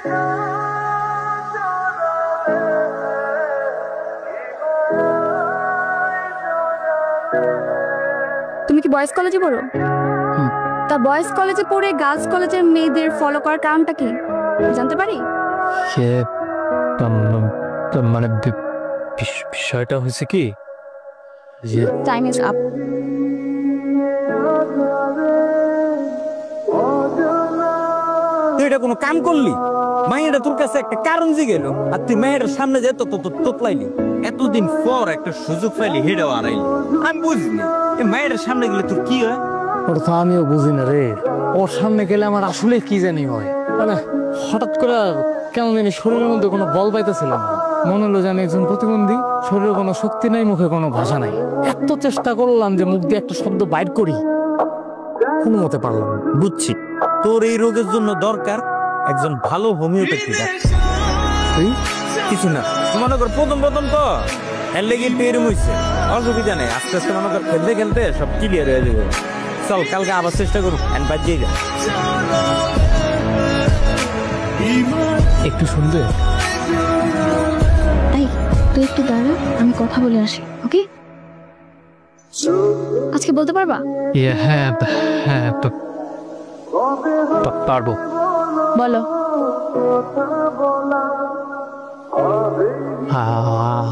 তুমি কি বয়েজ কলেজে পড়ো? তা বয়েজ কলেজে পড়ে গার্লস কলেজের মেয়েদের ফলো করার কারণটা কি জানতে পারি? মানে বিষয়টা হয়েছে কি, টাইম ইজ আপ। তুই এটা কোনো কাম করলি? মাইয়াটা তোর কাছে একটা কারণ জিগেলো আর তুই মায়ের সামনে যেত তো তোতলাইলি। এতদিন পর একটা সুযোগ পাইলি হেডাও আড়াইলি। আমি বুঝিনি এই মায়ের সামনে গেলে তোর কি হয়। ওর তো আমিও বুঝি না রে, ওর সামনে গেলে আমার আসলে কি জানি হয়। মানে হঠাৎ করে কেমন জানি শরীরের মধ্যে কোনো বল পাইতেছিলাম না, মনে হলো জানি একজন প্রতিবন্ধী, শরীরে কোনো শক্তি নাই, মুখে কোনো ভাষা নাই। এত চেষ্টা করলাম যে মুখ দিয়ে একটা শব্দ বাইর করি, কোনো মতে পারলাম না। বুঝছি, তোর এই রোগের জন্য দরকার একজন ভালো হোমিওপ্যাথি ডাক্তার। কিছু না, মনে কর প্রথম তো এর লেগে টেরম হয়েছে, অসুবিধা নেই, আস্তে আস্তে মনে কর খেলতে খেলতে সব ক্লিয়ার হয়ে যাবে। চল কালকে আবার চেষ্টা করুন, বাজিয়ে যা। একটু শুনবে? এই তুই একটু দাঁড়া, আমি কথা বলে আসি। ওকে, আজকে বলতে পারবা? হ্যাঁ হ্যাঁ পারবো। বলো।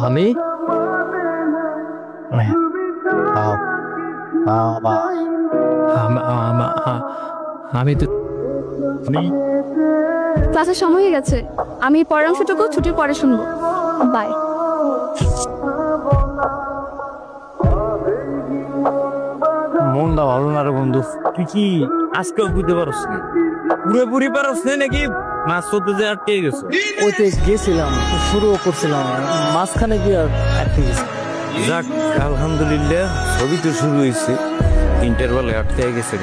আমি আমি তো ক্লাসের সময় হয়ে গেছে, আমি পরের অংশটুকু ছুটির পরে শুনবো। বাই। মনটা ভালো না রে বন্ধু। তুই কি আজকেও বুঝতে পারছ না? পুরোপুরি পারছ না নাকি মাছ চলতে যে আটকে গেছো? ওইতে গেছিলাম, শুরুও করছিলাম, মাঝখানে গিয়ে আর আটকে গেছি। যাক আলহামদুলিল্লাহ, ছবি তো শুরু হয়েছে, ইন্টারভালে আটকে গেছে।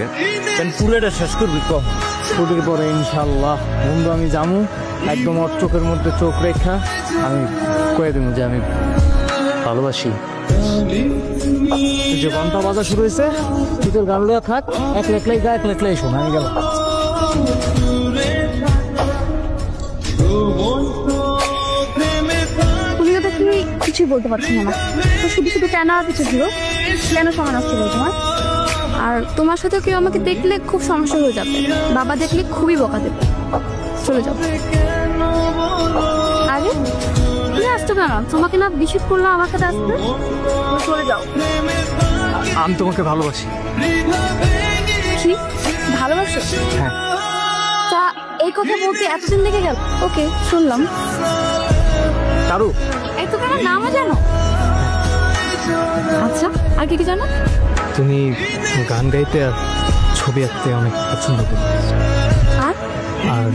কেন পুরোটা শেষ করবি কখন? ছুটির পরে ইনশাল্লাহ বন্ধু আমি যাবো, একদম ওর চোখের মধ্যে চোখ রেখা আমি কয়ে দেবো যে আমি ভালোবাসি। যে ঘন্টা বাজা শুরু হয়েছে, তুই তোর গান লইয়া থাক, এক লেখলাই গা, এক লেখলাই শোন, আমি গেলাম। কিছুই বলতে পারছি না, তো শুধু শুধু কেন আর কিছু দিও, কেন সময় নষ্ট করো তোমার? আর তোমার সাথে কেউ আমাকে দেখলে খুব সমস্যা হয়ে যাবে, বাবা দেখলে খুবই বকা দেবে। চলে যাও। আরে তুমি আসতে কেন? তোমাকে না বিশেষ করলাম আমার কাছে আসতে। চলে যাও। আমি তোমাকে ভালোবাসি। কি ভালোবাসো? হ্যাঁ। তা এই কথা বলতে এতদিন লেগে গেল? ওকে, শুনলাম। কারু এই তো তোমার নামও জানো? আচ্ছা, আর কি কি জানো? তুমি গান গাইতে আর ছবি আঁকতে অনেক পছন্দ করো, আর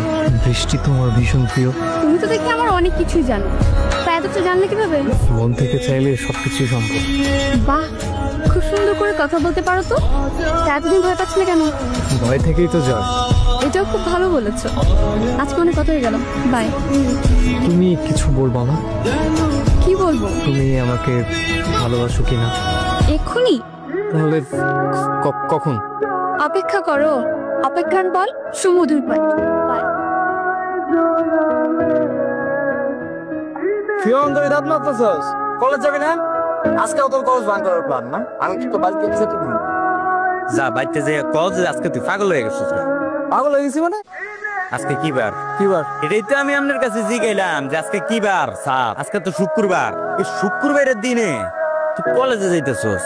বৃষ্টি তোমার ভীষণ প্রিয়। তুমি তো দেখি আমার অনেক কিছুই জানো, তা এত কিছু জানলে কিভাবে? মন থেকে চাইলে সবকিছুই সম্ভব। বাহ, খুব সুন্দর করে কথা বলতে পারো তো। এতদিন ভয় পাচ্ছি না কেন? ভয় থেকেই তো জয়। এটাও খুব ভালো বলেছো। আজকে অনেক কথা হয়ে গেল, বাই। তুমি কিছু বলবো না? কি বলবো? তুমি আমাকে ভালোবাসো কিনা? এক্ষুনি? তাহলে কখন? অপেক্ষা করো, অপেক্ষার বল সুমধুর পায়। কলেজ যাবি না? আজকেও তোর কলেজ ভাঙ করার প্ল্যান না? আমি তো বাড়িতে যা বাড়িতে যে কলেজ, আজকে তুই পাগল হয়ে গেছিস। পাগল হয়ে গেছি মানে? আজকে কি বার? কি বার? এটাই তো আমি আপনার কাছে জিগাইলাম যে আজকে কি বার স্যার। আজকে তো শুক্রবার, এই শুক্রবারের দিনে তুই কলেজে যাইতেছস,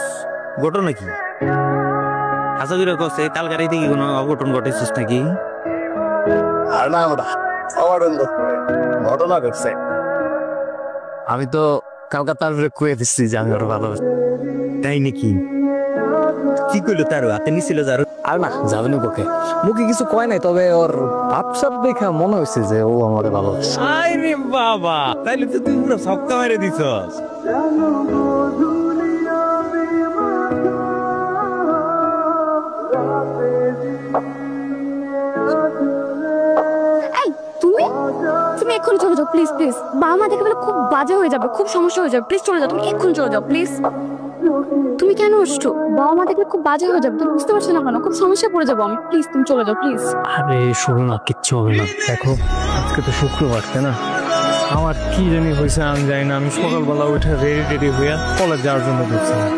ঘটনা কি? আশা করি কছে কাল গাড়ি থেকে কোনো অঘটন ঘটেছিস নাকি? আর না ঘটনা ঘটছে। আমি তো কলকাতার কুয়ে দিচ্ছি যে আমি ওর ভালোবাসি। তাই নাকি? কি করলো তার হাতে নিছিল? যার আর না যাবে না পক্ষে, মুখে কিছু কয় নাই, তবে ওর ভাবসাব দেখা মনে হয়েছে যে ও আমারে ভালোবাসে। আরে বাবা, তাইলে তো তুই পুরো ছক্কা মেরে দিছস। এই তুমি তুমি এক্ষুনি চলে যাও প্লিজ, প্লিজ। বাবা মা দেখে ফেলে খুব বাজে হয়ে যাবে, খুব সমস্যা হয়ে যাবে। প্লিজ চলে যাও, তুমি এক্ষুনি চলে যাও প্লিজ। তুমি কেন আসছো? বাবা মা দেখলে খুব বাজে হয়ে যাবে, তুমি বুঝতে পারছো না কেন? খুব সমস্যা পড়ে যাবো আমি। প্লিজ তুমি চলে যাও প্লিজ। আরে শোনো না, কিচ্ছু হবে না। দেখো আজকে তো শুক্রবার, তাই না? আমার কি জানি হয়েছে আমি জানি না, আমি সকালবেলা উঠে রেডি হয়ে কলেজ যাওয়ার জন্য ঢুকছিলাম।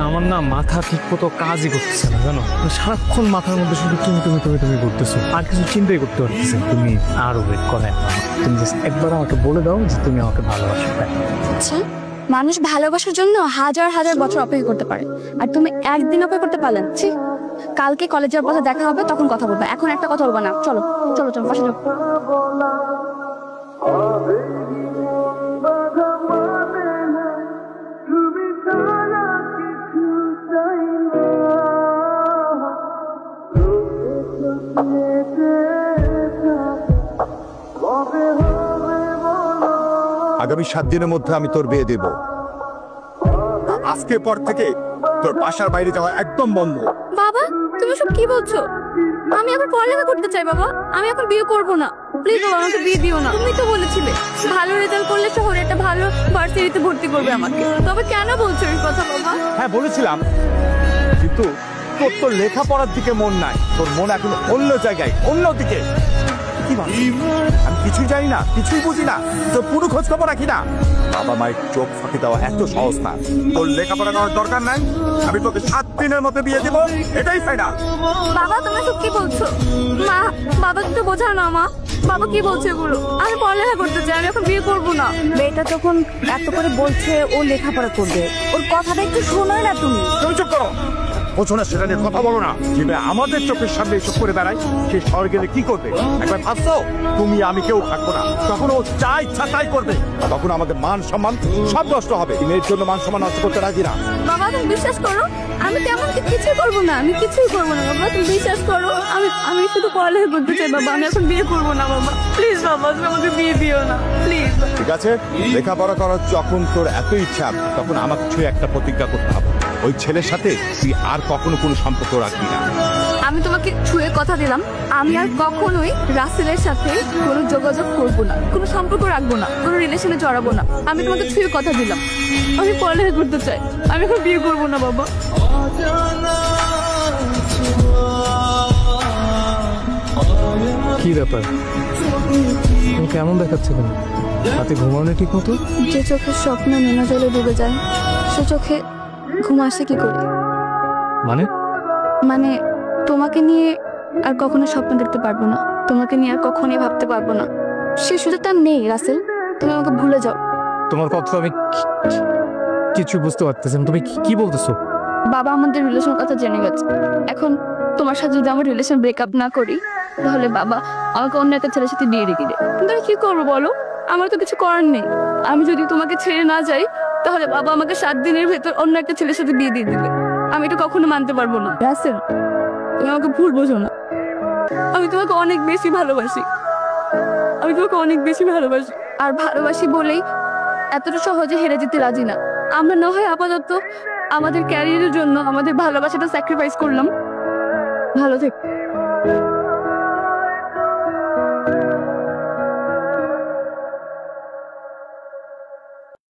আমার না মাথা ঠিক মতো কাজই করতেছে না, জানো? সারাক্ষণ মাথার মধ্যে শুধু তুমি করতেছো, আর কিছু চিন্তাই করতে পারতেছি। তুমি আরো ওয়েট করে, তুমি জাস্ট একবার আমাকে বলে দাও যে তুমি আমাকে ভালোবাসো। আচ্ছা, মানুষ ভালোবাসার জন্য হাজার হাজার বছর অপেক্ষা করতে পারে, আর তুমি একদিন অপেক্ষা করতে পারলেন? ছি, কালকে কলেজের পথে দেখা হবে, তখন কথা বলবো, এখন একটা কথা বলবো না। চলো চলো চলো, পাশে যাও। আগামী 7 দিনের মধ্যে আমি তোর বিয়ে দেব। আজকের পর থেকে তোর বাসার বাইরে যাওয়া একদম বন্ধ। বাবা, তুমি সব কি বলছো? আমি এখন পড়ালেখা করতে চাই বাবা, আমি এখন বিয়ে করব না। প্লিজ বাবা, আমাকে বিয়ে দিও না। তুমি তো বলেছিলে ভালো রেজাল্ট করলে শহরে একটা ভালো ভার্সিটিতে ভর্তি করবে আমাকে, তবে কেন বলছো এই কথা বাবা? হ্যাঁ বলেছিলাম, কিন্তু তোর লেখাপড়ার দিকে মন নাই, তোর মন এখন অন্য জায়গায়, অন্য দিকে। কি ভাবছিস? আমি কিছুই জানি না, কিছুই বুঝি না, তোর পুরো খোঁজ খবর রাখি না। বাবা মায়ের চোখ ফাঁকি দেওয়া এত সহজ না। তোর লেখাপড়া করার দরকার নাই, আমি তোকে 7 দিনের মধ্যে বিয়ে দেবো, এটাই ফাইনাল। বাবা, তুমি সব কি বলছো? মা, বাবা একটু বোঝাও না মা। বাবা কি বলছে এগুলো? আমি পড়ালেখা করতে চাই, আমি এখন বিয়ে করবো না। মেয়েটা যখন এত করে বলছে ও লেখাপড়া করবে, ওর কথাটা একটু শোনোই না তুমি। তুমি চুপ করো, বোঝো না সেটা নিয়ে কথা বলো না। যে মেয়ে আমাদের চোখের সামনে এসব করে বেড়ায়, সে শহরে গেলে কি করবে? একবার ভাবছো তুমি আমি কেউ থাকবো না, তখন ও যা ইচ্ছা তাই করবে, তখন আমাদের মান সম্মান সব নষ্ট হবে। মেয়ের জন্য মান সম্মান নষ্ট করতে রাজি না। বাবা, তুমি বিশ্বাস করো, আমি তেমন কিছুই করবো না, আমি কিছুই করবো না বাবা, তুমি বিশ্বাস করো। আমি শুধু পড়ালেখা করতে চাই বাবা, আমি এখন বিয়ে করবো না বাবা। প্লিজ বাবা, তুমি আমাকে বিয়ে দিও না প্লিজ। ঠিক আছে, লেখাপড়া করার যখন তোর এত ইচ্ছা, তখন আমাকে ছুঁয়ে একটা প্রতিজ্ঞা করতে হবে, ওই ছেলের সাথে তুই আর কখনো কোনো সম্পর্ক রাখবি না। আমি তোমাকে ছুঁয়ে কথা দিলাম, আমি আর কখনোই রাসেলের সাথে কোনো যোগাযোগ করবো না, কোনো সম্পর্ক রাখবো না, কোনো রিলেশনে জড়াবো না। আমি তোমাকে ছুঁয়ে কথা দিলাম, আমি পড়ালেখা করতে চাই, আমি এখন বিয়ে করবো না বাবা। কি ব্যাপার, তুমি কেমন দেখাচ্ছে? কেন রাতে ঘুমানো ঠিক মতো? যে চোখের স্বপ্ন নোনা জলে ডুবে যায়, সে চোখে ঘুম আসে কি করে? মানে তোমাকে নিয়ে আর কখনো স্বপ্ন দেখতে পারবো না, তোমাকে নিয়ে আর কখনোই ভাবতে পারবো না। সে সুযোগটা নেই রাসেল, তুমি আমাকে ভুলে যাও। তোমার কথা আমি কিছু বুঝতে পারতেছি না, তুমি কি বলতেছো? বাবা আমাদের রিলেশনের কথা জেনে গেছে, এখন তোমার সাথে যদি আমার রিলেশন ব্রেকআপ না করি, তাহলে বাবা আমাকে অন্য একটা ছেলের সাথে বিয়ে রেখে দেয়। কিন্তু আমি কি করবো বলো? আমার তো কিছু করার নেই। আমি যদি তোমাকে ছেড়ে না যাই, তাহলে বাবা আমাকে 7 দিনের ভেতর অন্য একটা ছেলের সাথে বিয়ে দিয়ে দিবে। আমি এটা কখনো মানতে পারবো না রাসেল, তুমি আমাকে ভুল বোঝো না। আমি তোমাকে অনেক বেশি ভালোবাসি, আমি তোমাকে অনেক বেশি ভালোবাসি, আর ভালোবাসি বলেই এতটা সহজে হেরে যেতে রাজি না। আমরা না হয় আপাতত আমাদের ক্যারিয়ারের জন্য আমাদের ভালোবাসাটা স্যাক্রিফাইস করলাম। ভালো থেকো।